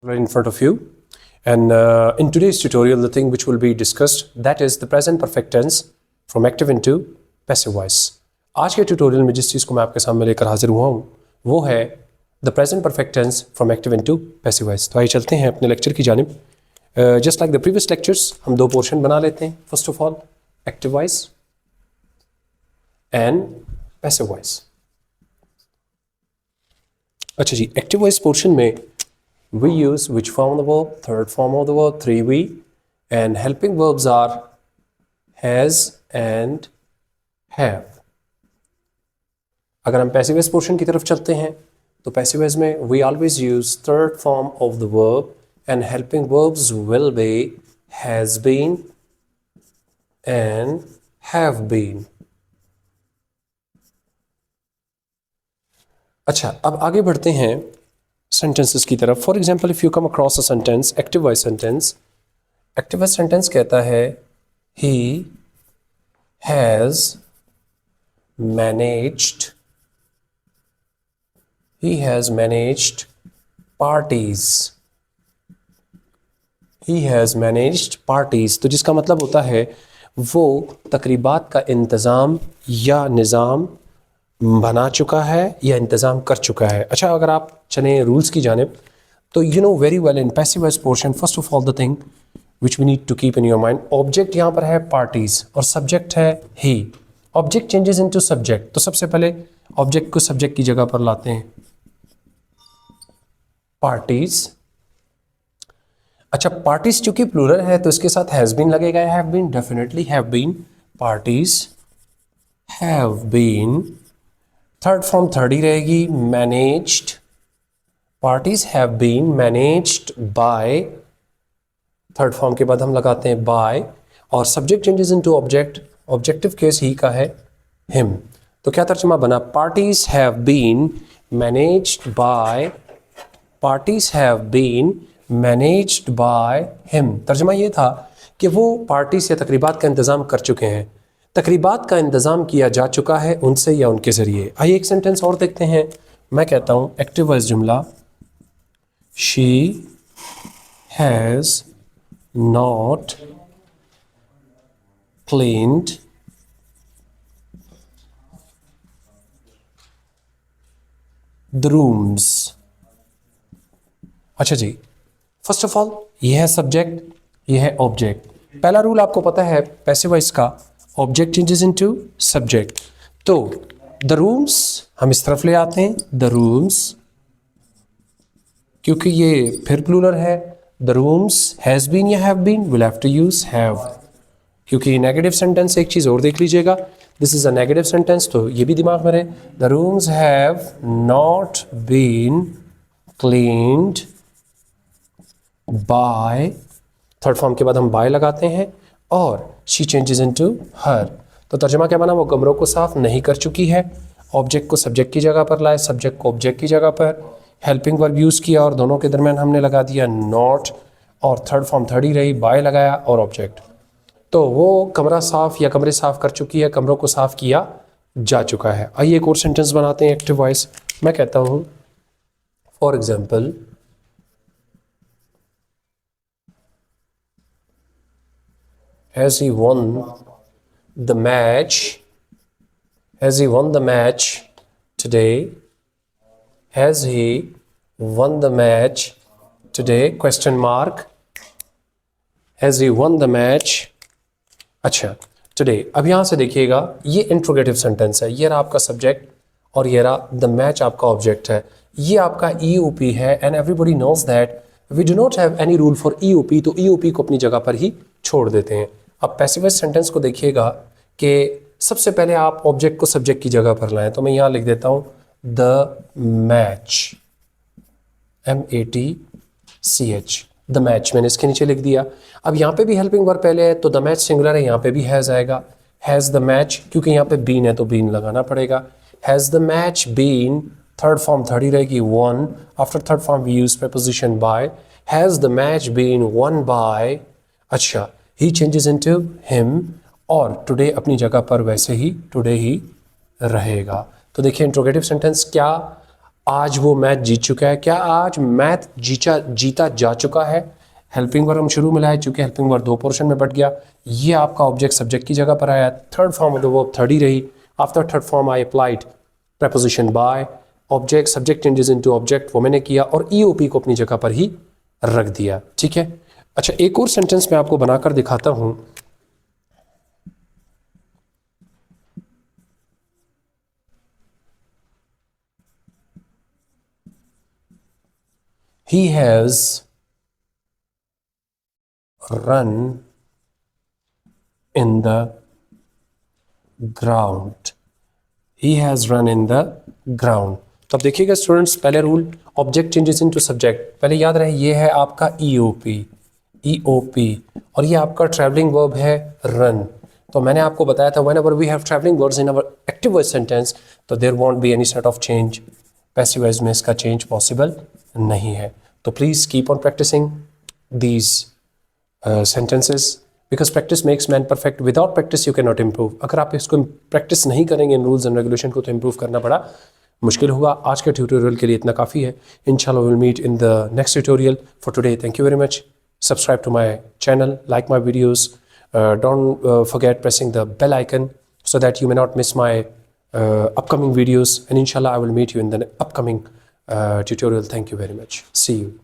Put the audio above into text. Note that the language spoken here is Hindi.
right in front of you, and in today's tutorial the thing which will be discussed, that is the present perfect tense from active into passive voice. आज के ट्यूटोरियल में जिस चीज़ को मैं आपके सामने लेकर हाजिर हुआ हूँ वो है the present perfect tense from active into passive voice. तो आइए चलते हैं अपने लेक्चर की जानिब। Just like the previous lectures हम दो पोर्शन बना लेते हैं। First of all active voice and passive voice. अच्छा जी, एक्टिव वॉइस पोर्शन में we use which form of the verb, third form of the verb, 3V, and helping verbs are has and have. अगर हम passive voice portion की तरफ चलते हैं तो passive voice में we always use third form of the verb and helping verbs will be has been and have been. अच्छा, अब आगे बढ़ते हैं सेंटेंसेस की तरफ। For example, if you come across a sentence, active voice sentence, active voice sentence कहता है he has managed parties. He has managed parties, तो जिसका मतलब होता है वो तकरीबात का इंतज़ाम या निज़ाम बना चुका है या इंतज़ाम कर चुका है। अच्छा, अगर आप चलें रूल्स की जानिब तो you know very well in passive voice portion first of all the thing which we need to keep in your mind, object यहाँ पर है पार्टीज और सब्जेक्ट है ही। ऑब्जेक्ट चेंजेस इनटू सब्जेक्ट, तो सबसे पहले ऑब्जेक्ट को सब्जेक्ट की जगह पर लाते हैं, पार्टीज। अच्छा, पार्टीज चूंकि प्लूरल है तो इसके साथ हैज बीन लगेगा, have been, definitely have been, parties have been. Third form third ही रहेगी, managed, parties have been managed by. Third form के बाद हम लगाते हैं बाय, और subject changes into object, objective case ही का है हिम। तो क्या तर्जुमा बना, parties have been managed by, parties have been managed by him. तर्जुमा ये था कि वो पार्टी से तकरीबात का इंतज़ाम कर चुके हैं, तकरीबात का इंतज़ाम किया जा चुका है उनसे या उनके ज़रिए। आइए एक सेंटेंस और देखते हैं। मैं कहता हूँ एक्टिव वॉइस जुमला, she has not cleaned the rooms. अच्छा जी, फर्स्ट ऑफ ऑल ये है सब्जेक्ट, ये है ऑब्जेक्ट। पहला रूल आपको पता है पैसिव वॉइस का, ऑब्जेक्ट चेंजेस इनटू सब्जेक्ट। तो द रूम्स हम इस तरफ ले आते हैं, द रूम्स, क्योंकि ये फिर प्लूरल है। द रूम्स हैज बीन या have been, will have to use have, क्योंकि नेगेटिव सेंटेंस। एक चीज और देख लीजिएगा, this is a negative sentence, तो ये भी दिमाग में रहे। The rooms have not been cleaned by, third form के बाद हम बाय लगाते हैं, और शी चेंजेस इनटू हर। तो तर्जुमा क्या बना, वो कमरों को साफ नहीं कर चुकी है। ऑब्जेक्ट को सब्जेक्ट की जगह पर लाए, सब्जेक्ट को ऑब्जेक्ट की जगह पर, हेल्पिंग वर्ब यूज़ किया और दोनों के दरमियान हमने लगा दिया नॉट, और थर्ड फॉर्म थर्ड ही रही, बाय लगाया और ऑब्जेक्ट। तो वो कमरा साफ या कमरे साफ कर चुकी है, कमरों को साफ किया जा चुका है। आइए एक और सेंटेंस बनाते हैं एक्टिव वॉइस। मैं कहता हूँ for example, has he won the match? Has he won the match today? Has he won the match today? Question mark. Has he won the match? अच्छा, today। अब यहाँ से देखिएगा, ये इंट्रोगेटिव सेंटेंस है, ये रहा आपका सब्जेक्ट और ये रहा द मैच आपका ऑब्जेक्ट है। ये आपका EOP है, and everybody knows that we do not have any rule for EOP, तो EOP को अपनी जगह पर ही छोड़ देते हैं। अब पैसिव वॉइस सेंटेंस को देखिएगा कि सबसे पहले आप ऑब्जेक्ट को सब्जेक्ट की जगह पर लाएं, तो मैं यहाँ लिख देता हूँ the match, MATCH, the match, मैंने इसके नीचे लिख दिया। अब यहाँ पे भी हेल्पिंग वर्ब पहले है तो द मैच सिंगुलर है, यहाँ पे भी हैज़ आएगा, हैज़ द मैच, क्योंकि यहाँ पे बीन है तो बीन लगाना पड़ेगा। Has the match been, third form third ही रहेगी, won, after third form we use preposition by. Has the match been won by, अच्छा, ही चेंजेस इनटू हिम, और टुडे अपनी जगह पर वैसे ही टुडे ही रहेगा। तो देखिए इंट्रोगेटिव सेंटेंस क्या आज वो मैच जीत चुका है। क्या आज मैच जीता जा चुका है? हेल्पिंग वर्ब हम शुरू में लाए, चूंकि हेल्पिंग वर्ब 2 पोर्शन में बट गया, ये आपका ऑब्जेक्ट सब्जेक्ट की जगह पर आया। Third form of the verb third ही रही। After third form I applied preposition by, object subject changes into object, वो मैंने किया और ईओपी को अपनी जगह पर ही रख दिया। ठीक है। अच्छा, एक और सेंटेंस मैं आपको बनाकर दिखाता हूं। He has run in the ground. He has run in the ground. तो अब देखिएगा स्टूडेंट्स, पहले rule object changes into subject, पहले याद रहे ये है आपका ईओपी और ये आपका ट्रैवलिंग वर्ब है रन। तो मैंने आपको बताया था whenever we have travelling verbs in our active voice sentence तो there won't be any sort of change. Passive voice में इसका चेंज पॉसिबल नहीं है। तो please keep on practising these sentences because practice makes man perfect. Without practice you cannot improve. अगर आप इसको प्रैक्टिस नहीं करेंगे इन रूल्स एंड रेगुलेशन को तो इम्प्रूव करना बड़ा मुश्किल होगा। आज के ट्यूटोरियल के लिए इतना काफ़ी है। इंशाल्लाह will meet in the next tutorial. For today thank you very much. Subscribe to my channel, like my videos, don't forget pressing the bell icon so that you may not miss my upcoming videos, and inshallah I will meet you in the upcoming tutorial. Thank you very much. See you.